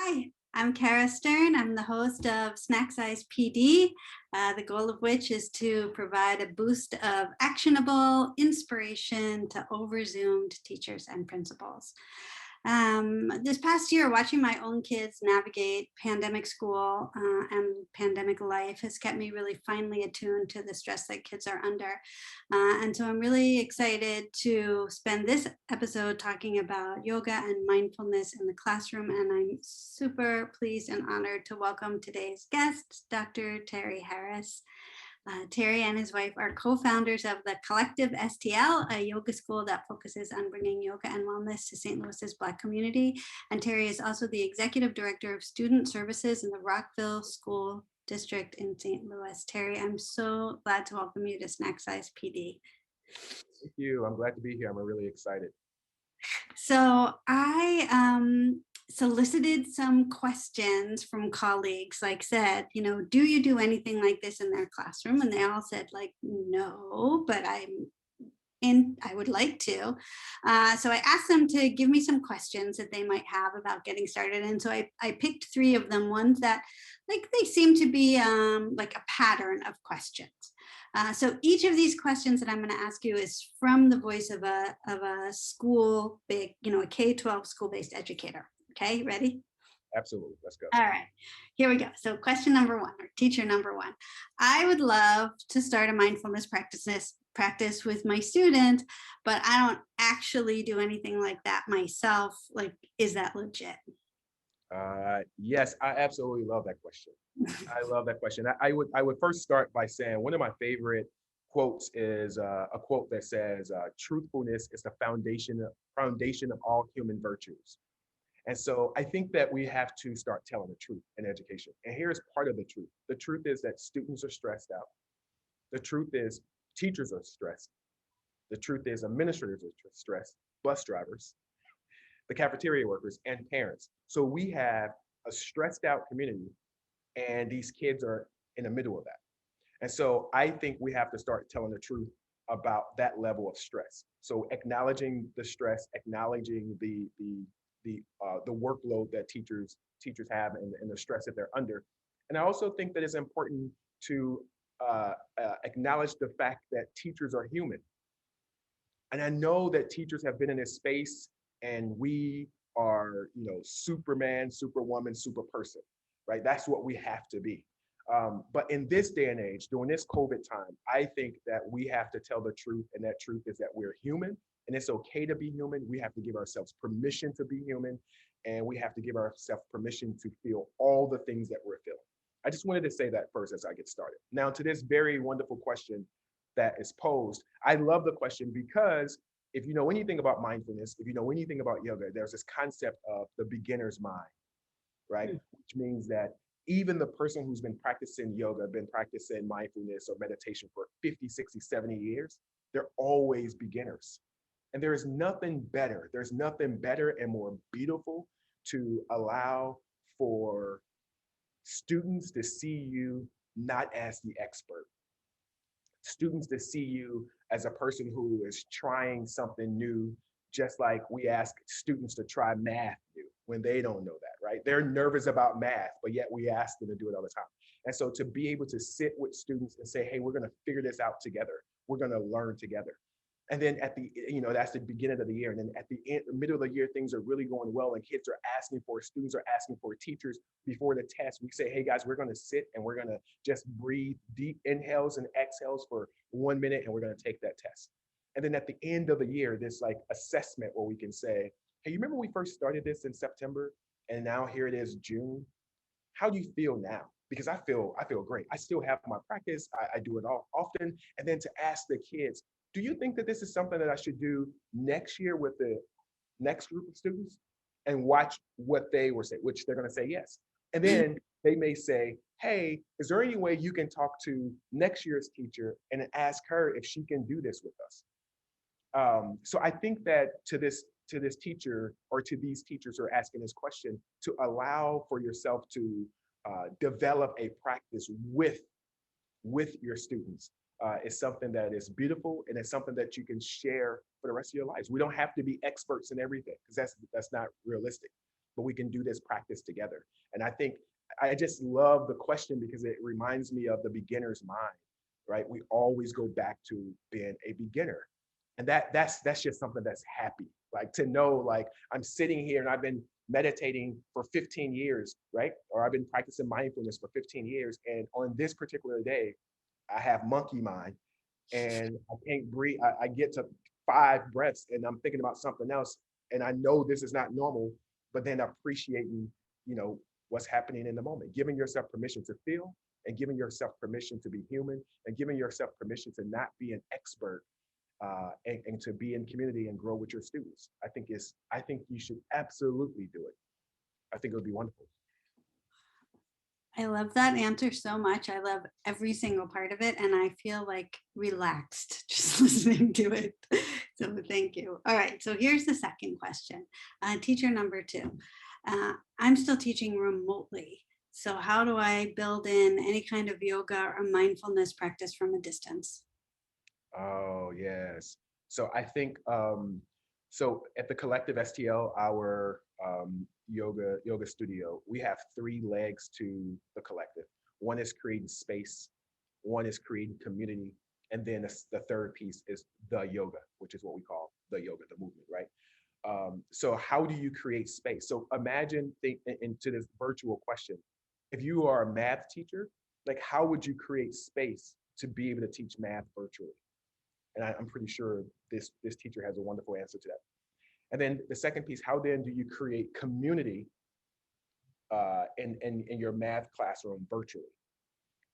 Hi, I'm Kara Stern. I'm the host of Snack Size PD, the goal of which is to provide a boost of actionable inspiration to overzoomed teachers and principals. This past year, watching my own kids navigate pandemic school and pandemic life has kept me really finely attuned to the stress that kids are under. And so I'm really excited to spend this episode talking about yoga and mindfulness in the classroom. And I'm super pleased and honored to welcome today's guest, Dr. Terry Harris. Terry and his wife are co-founders of the Collective STL, a yoga school that focuses on bringing yoga and wellness to St. Louis's Black community. And Terry is also the executive director of student services in the Rockville School District in St. Louis. Terry, I'm so glad to welcome you to Snack Size PD. Thank you. I'm glad to be here. I'm really excited. So I solicited some questions from colleagues, like said, do you do anything like this in their classroom? And they all said like, no, but I would like to. So I asked them to give me some questions that they might have about getting started. And so I picked three of them, ones that like they seem to be like a pattern of questions. So each of these questions that I'm going to ask you is from the voice of a school, big, a K-12 school-based educator. Okay, ready? Absolutely. Let's go. All right, here we go. So question number one, or teacher number one. I would love to start a mindfulness practice with my student, but I don't actually do anything like that myself. Like, is that legit? Yes, I absolutely love that question. I love that question. I would first start by saying one of my favorite quotes is a quote that says, "Truthfulness is the foundation of all human virtues." And so I think that we have to start telling the truth in education. And here's part of the truth. The truth is that students are stressed out. The truth is teachers are stressed. The truth is administrators are stressed, bus drivers, the cafeteria workers, and parents. So we have a stressed out community, and these kids are in the middle of that. And so I think we have to start telling the truth about that level of stress. So acknowledging the stress, acknowledging the workload that teachers have and the stress that they're under. And I also think that it's important to acknowledge the fact that teachers are human. And I know that teachers have been in this space and we are, Superman, Superwoman, super person, right? That's what we have to be. But in this day and age, during this COVID time, I think that we have to tell the truth. And that truth is that we're human and it's okay to be human. We have to give ourselves permission to be human. And we have to give ourselves permission to feel all the things that we're feeling. I just wanted to say that first as I get started. Now, to this very wonderful question that is posed, I love the question because if you know anything about mindfulness, if you know anything about yoga, there's this concept of the beginner's mind, right? Which means that even the person who's been practicing yoga, been practicing mindfulness or meditation for 50, 60, 70 years, they're always beginners. And there's nothing better and more beautiful to allow for students to see you not as the expert, students to see you as a person who is trying something new, just like we ask students to try math new when they don't know that, right? They're nervous about math, but yet we ask them to do it all the time. And so to be able to sit with students and say, hey, we're going to figure this out together. We're going to learn together. And then that's the beginning of the year. And then at the end, the middle of the year, things are really going well. And students are asking for teachers before the test. We say, hey guys, we're going to sit and we're going to just breathe deep inhales and exhales for 1 minute. And we're going to take that test. And then at the end of the year, this like assessment where we can say, hey, you remember we first started this in September and now here it is June. How do you feel now? Because I feel great. I still have my practice. I do it all often. And then to ask the kids, do you think that this is something that I should do next year with the next group of students? And watch what they will say, which they're going to say yes. And then they may say, hey, is there any way you can talk to next year's teacher and ask her if she can do this with us? So I think that to this teacher or to these teachers who are asking this question, to allow for yourself to develop a practice with your students is something that is beautiful and it's something that you can share for the rest of your lives. We don't have to be experts in everything because that's not realistic. but we can do this practice together. And I think I just love the question because it reminds me of the beginner's mind, right? We always go back to being a beginner. And that's just something that's happy. Like to know like I'm sitting here and I've been meditating for 15 years, right? Or I've been practicing mindfulness for 15 years. And on this particular day, I have monkey mind and I can't breathe. I get to 5 breaths and I'm thinking about something else. And I know this is not normal, but then appreciating, you know, what's happening in the moment, giving yourself permission to feel and giving yourself permission to be human and giving yourself permission to not be an expert and to be in community and grow with your students. I think you should absolutely do it. I think it would be wonderful. I love that answer so much. I love every single part of it, and I feel like relaxed just listening to it. So thank you. All right, so here's the second question. Teacher number two. I'm still teaching remotely. So how do I build in any kind of yoga or mindfulness practice from a distance? Oh, yes. So I think so at the Collective STL, our yoga studio, we have 3 legs to the collective. One is creating space, one is creating community, and then the third piece is the yoga, which is what we call the yoga, the movement, right? So how do you create space? So imagine into this virtual question. If you are a math teacher, like how would you create space to be able to teach math virtually? And I'm pretty sure this teacher has a wonderful answer to that. And then the second piece, how then do you create community in your math classroom virtually?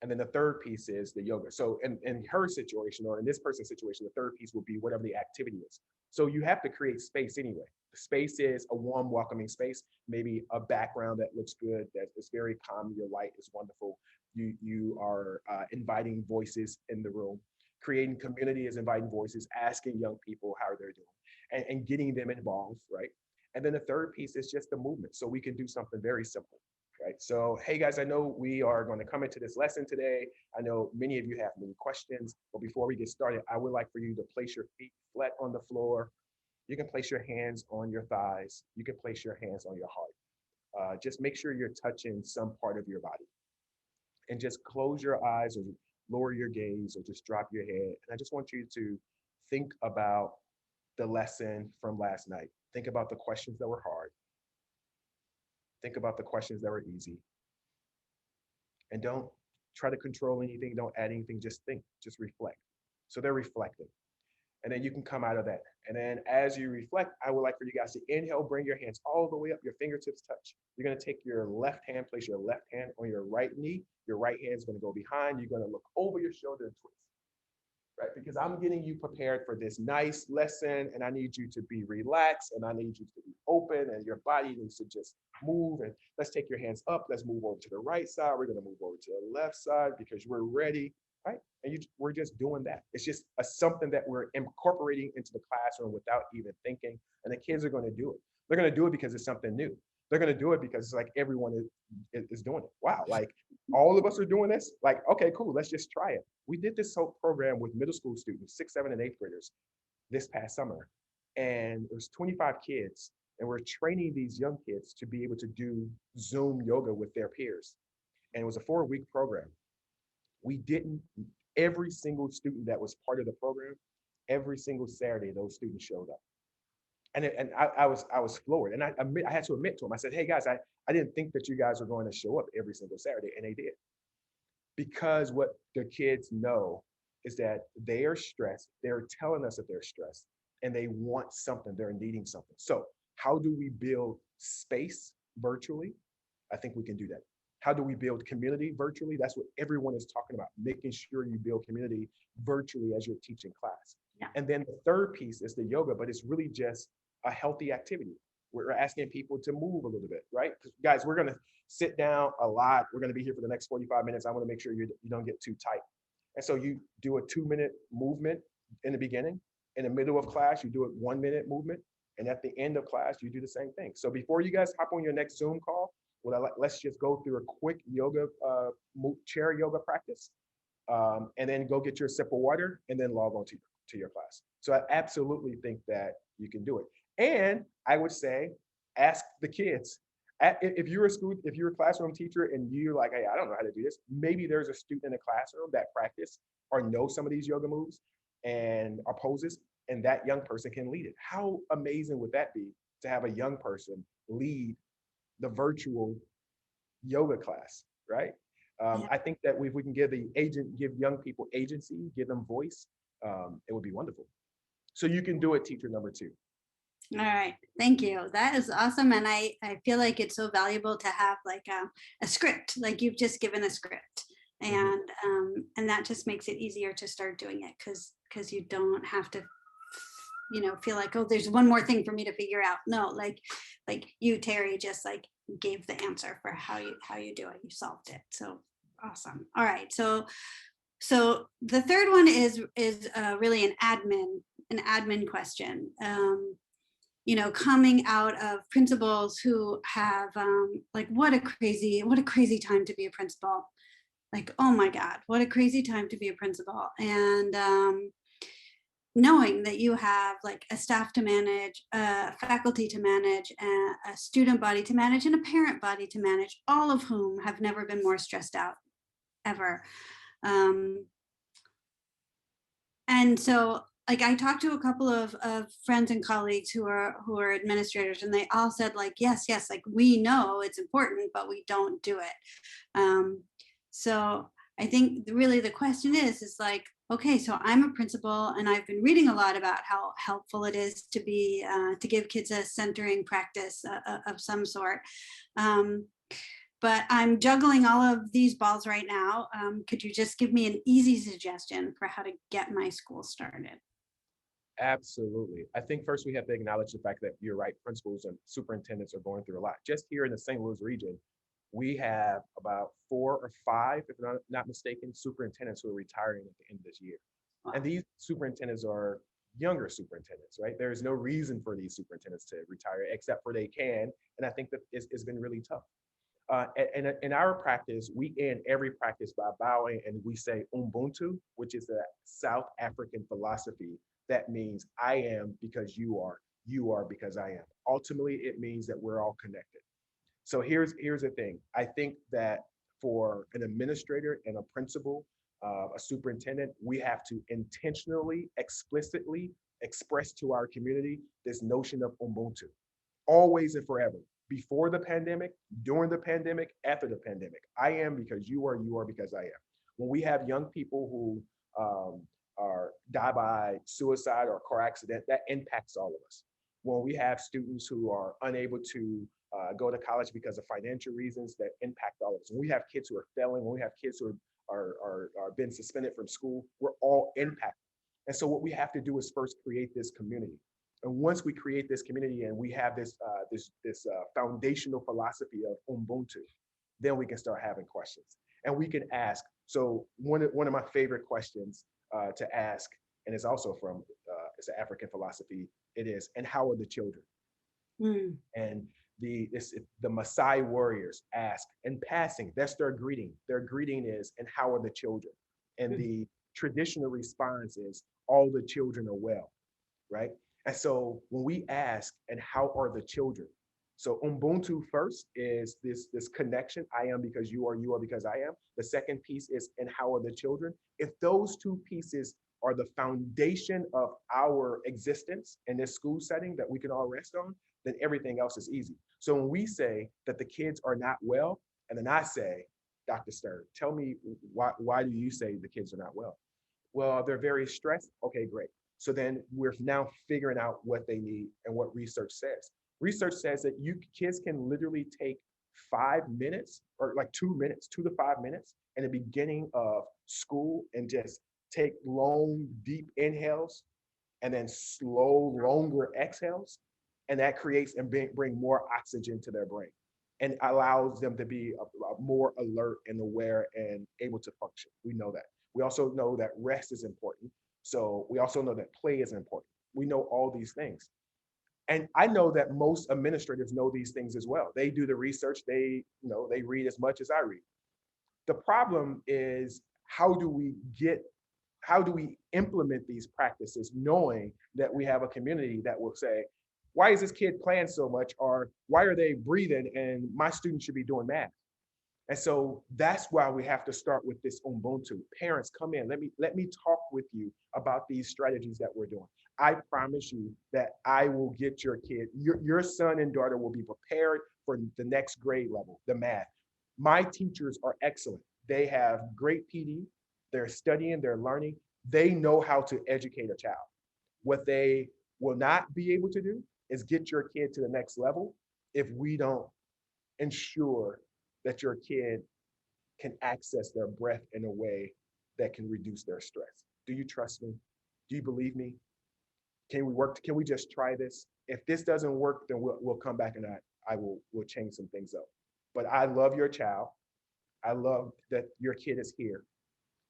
And then the third piece is the yoga. So in her situation or in this person's situation, the third piece will be whatever the activity is. So you have to create space anyway. The space is a warm, welcoming space, maybe a background that looks good, that is very calm, your light is wonderful. You are inviting voices in the room. Creating community is inviting voices, asking young people how they're doing and getting them involved, right? And then the third piece is just the movement. So we can do something very simple. Right. So, hey guys, I know we are going to come into this lesson today. I know many of you have many questions, but before we get started, I would like for you to place your feet flat on the floor. You can place your hands on your thighs. You can place your hands on your heart. Just make sure you're touching some part of your body and just close your eyes or lower your gaze or just drop your head. And I just want you to think about the lesson from last night. Think about the questions that were hard. Think about the questions that were easy. And don't try to control anything, don't add anything, just think, just reflect. So they're reflecting. And then you can come out of that. And then as you reflect, I would like for you guys to inhale, bring your hands all the way up, your fingertips touch. You're going to take your left hand, place your left hand on your right knee. Your right hand is going to go behind. You're going to look over your shoulder and twist, right? Because I'm getting you prepared for this nice lesson and I need you to be relaxed and I need you to be open and your body needs to just move. And let's take your hands up. Let's move over to the right side. We're going to move over to the left side because we're ready, right? And we're just doing that. It's just something that we're incorporating into the classroom without even thinking. And the kids are going to do it. They're going to do it because it's something new. They're going to do it because it's like everyone is doing it. Wow, like all of us are doing this. Like, okay, cool. Let's just try it. We did this whole program with middle school students, 6th, 7th, and 8th graders this past summer. And there's 25 kids. And we're training these young kids to be able to do Zoom yoga with their peers. And it was a 4-week program. We didn't, every single student that was part of the program, every single Saturday, those students showed up. And I was floored. And I had to admit to them, I said, hey guys, I didn't think that you guys were going to show up every single Saturday. And they did. Because what the kids know is that they are stressed. They're telling us that they're stressed and they want something, they're needing something. So how do we build space virtually? I think we can do that. How do we build community virtually? That's what everyone is talking about, making sure you build community virtually as you're teaching class. Yeah. And then the third piece is the yoga, but it's really just a healthy activity. We're asking people to move a little bit, right? Guys, we're going to sit down a lot. We're going to be here for the next 45 minutes. I want to make sure you don't get too tight. And so you do a 2-minute movement in the beginning. In the middle of class, you do a 1-minute movement. And at the end of class, you do the same thing. So before you guys hop on your next Zoom call, well, let's just go through a quick yoga, chair yoga practice. And then go get your sip of water and then log on to your class. So I absolutely think that you can do it. And I would say, ask the kids, if you're a classroom teacher and you're like, hey, I don't know how to do this, maybe there's a student in the classroom that practice or knows some of these yoga moves and or poses, and that young person can lead it. How amazing would that be to have a young person lead the virtual yoga class, right? Yeah. I think that if we can give young people agency, give them voice, it would be wonderful. So you can do it, teacher number two. All right. Thank you. That is awesome. And I feel like it's so valuable to have like a script, like you've just given a script. Mhm. And that just makes it easier to start doing it because you don't have to, feel like, oh, there's one more thing for me to figure out. No, like you, Terry, just like gave the answer for how you do it. You solved it. So awesome. All right. So the third one is really an admin question. Coming out of principals who have like what a crazy time to be a principal. Like, oh my God, what a crazy time to be a principal. And knowing that you have like a staff to manage, a faculty to manage, a student body to manage, and a parent body to manage, all of whom have never been more stressed out ever. Um, and so like I talked to a couple of friends and colleagues who are administrators, and they all said like, yes, like we know it's important but we don't do it. So I think really the question is like, okay, so I'm a principal and I've been reading a lot about how helpful it is to give kids a centering practice of some sort. um, but I'm juggling all of these balls right now. Could you just give me an easy suggestion for how to get my school started? Absolutely. I think first we have to acknowledge the fact that you're right, principals and superintendents are going through a lot. Just here in the St. Louis region, we have about 4 or 5, if not mistaken, superintendents who are retiring at the end of this year. And Wow. these superintendents are younger superintendents, right? There is no reason for these superintendents to retire except for they can. And I think that it's been really tough. In our practice, we end every practice by bowing and we say Ubuntu, which is the South African philosophy that means I am because you are because I am. Ultimately, it means that we're all connected. So here's the thing. I think that for an administrator and a principal, a superintendent, we have to intentionally, explicitly express to our community this notion of Ubuntu, always and forever. Before the pandemic, during the pandemic, after the pandemic. I am because you are because I am. When we have young people who are die by suicide or car accident, that impacts all of us. When we have students who are unable to go to college because of financial reasons, that impact all of us. When we have kids who are failing, when we have kids who are been suspended from school, we're all impacted. And so what we have to do is first create this community. And once we create this community and we have this foundational philosophy of Ubuntu, then we can start having questions and we can ask. So one of my favorite questions to ask, and it's also from it's an African philosophy. It is, and how are the children? Mm, And the Maasai warriors ask in passing. That's their greeting. Their greeting is, and how are the children? And mm, the traditional response is, all the children are well, right? And so when we ask, and how are the children? So Ubuntu first is this connection. I am because you are because I am. The second piece is, and how are the children? If those two pieces are the foundation of our existence in this school setting that we can all rest on, then everything else is easy. So when we say that the kids are not well, and then I say, Dr. Stern, tell me why do you say the kids are not well? Well, they're very stressed. Okay, great. So then we're now figuring out what they need and what research says. Research says that you kids can literally take 5 minutes or like 2 minutes, 2 to 5 minutes in the beginning of school and just take long, deep inhales and then slow, longer exhales. And that creates and bring more oxygen to their brain and allows them to be more alert and aware and able to function. We know that. We also know that rest is important. So we also know that play is important. We know all these things. And I know that most administrators know these things as well. They do the research, they read as much as I read. The problem is how do we implement these practices knowing that we have a community that will say, why is this kid playing so much? Or why are they breathing and my student should be doing math? And so that's why we have to start with this Ubuntu. Parents, come in. Let me talk with you about these strategies that we're doing. I promise you that I will get your kid, your son and daughter will be prepared for the next grade level, the math. My teachers are excellent. They have great PD. They're studying, they're learning. They know how to educate a child. What they will not be able to do is get your kid to the next level if we don't ensure that your kid can access their breath in a way that can reduce their stress. Do you trust me? Do you believe me? Can we work? Can we just try this? If this doesn't work, then we'll come back and we'll change some things up. But I love your child. I love that your kid is here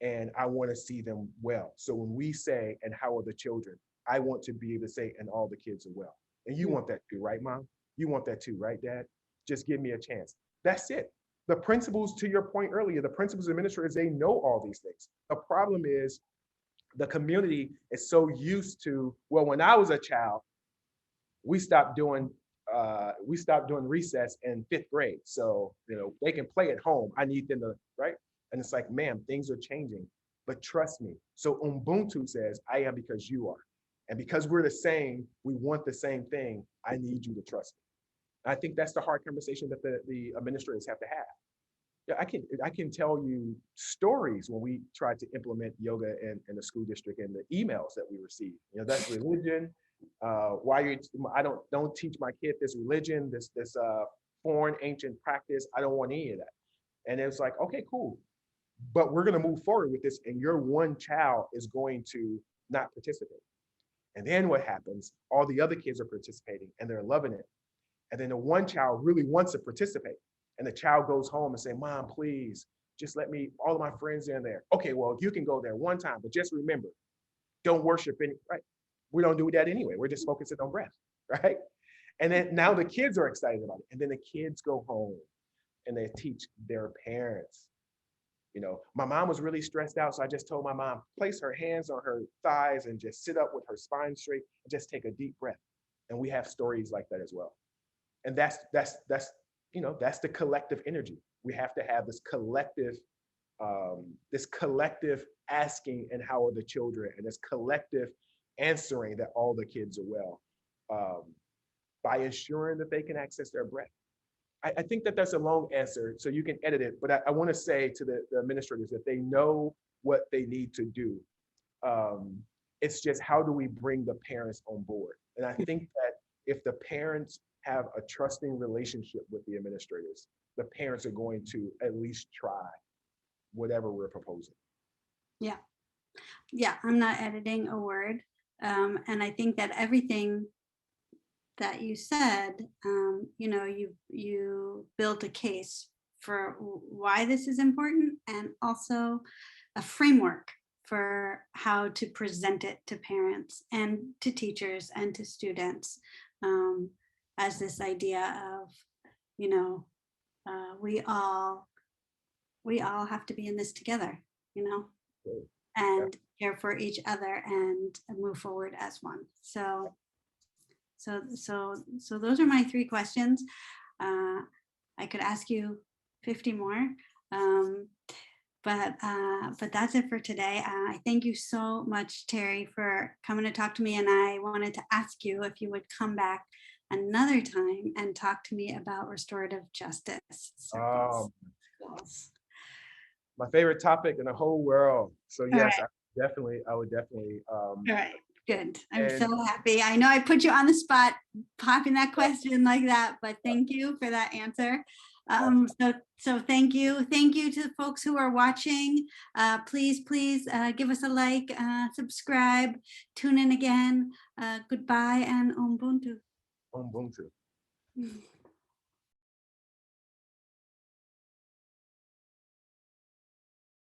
and I want to see them well. So when we say, and how are the children? I want to be able to say, and all the kids are well. And you want that too, right, Mom? You want that too, right, Dad? Just give me a chance. That's it. The principals, to your point earlier, the principals and administrators, they know all these things. The problem is the community is so used to, well, when I was a child, we stopped doing recess in 5th grade. So, they can play at home. I need them to, right? And it's like, ma'am, things are changing, but trust me. So Ubuntu says, I am because you are. And because we're the same, we want the same thing. I need you to trust me. I think that's the hard conversation that the administrators have to have. Yeah, I can tell you stories when we tried to implement yoga in the school district and the emails that we received. That's religion. Why you? I don't teach my kid this religion, this foreign ancient practice. I don't want any of that. And it was like, okay, cool, but we're going to move forward with this, and your one child is going to not participate. And then what happens? All the other kids are participating and they're loving it. And then the one child really wants to participate. And the child goes home and say, Mom, please, just let me, all of my friends are in there. Okay, well, you can go there one time, but just remember, don't worship any, right? We don't do that anyway. We're just focusing on breath, right? And then now the kids are excited about it. And then the kids go home and they teach their parents. My mom was really stressed out. So I just told my mom, place her hands on her thighs and just sit up with her spine straight and just take a deep breath. And we have stories like that as well. And that's the collective energy. We have to have this collective asking, and how are the children, and this collective answering that all the kids are well, by ensuring that they can access their breath. I think that that's a long answer, so you can edit it, but I want to say to the administrators that they know what they need to do. It's just, how do we bring the parents on board? And I think that if the parents have a trusting relationship with the administrators, the parents are going to at least try whatever we're proposing. Yeah. Yeah, I'm not editing a word. And I think that everything that you said, you built a case for why this is important, and also a framework for how to present it to parents and to teachers and to students, as this idea of, we all have to be in this together, Okay. and care for each other and move forward as one. So those are my 3 questions. I could ask you 50 more, but that's it for today. I thank you so much, Terry, for coming to talk to me. And I wanted to ask you if you would come back another time and talk to me about restorative justice circles. My favorite topic in the whole world. So All yes, right. I would definitely. All right. Good. I'm And so happy. I know I put you on the spot popping that question like that, but thank you for that answer. So thank you. Thank you to the folks who are watching. Please give us a like, subscribe, tune in again. Goodbye and Ubuntu. Ubuntu.